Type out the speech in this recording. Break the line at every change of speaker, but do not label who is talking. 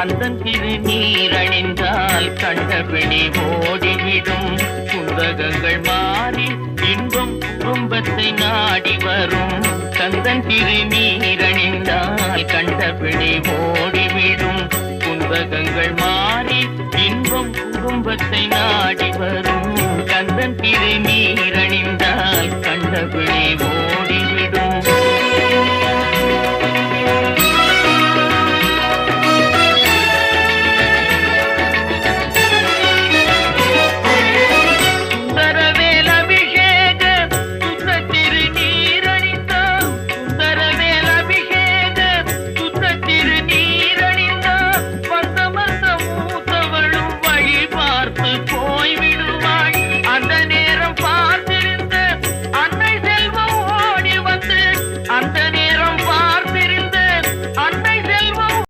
கந்தன் திருநீரணிந்தால் கண்டபிடி ஓடிவிடும். குந்தகங்கள் மாறி இன்பம் குடும்பத்தை நாடி வரும். கந்தன் திருநீரணிந்தால் கண்டபிடி ஓடிவிடும். குந்தகங்கள் மாறி இன்பம் குடும்பத்தை நாடி வரும். கந்தன் திருநீரணிந்தால் கண்டபிடி ஓடி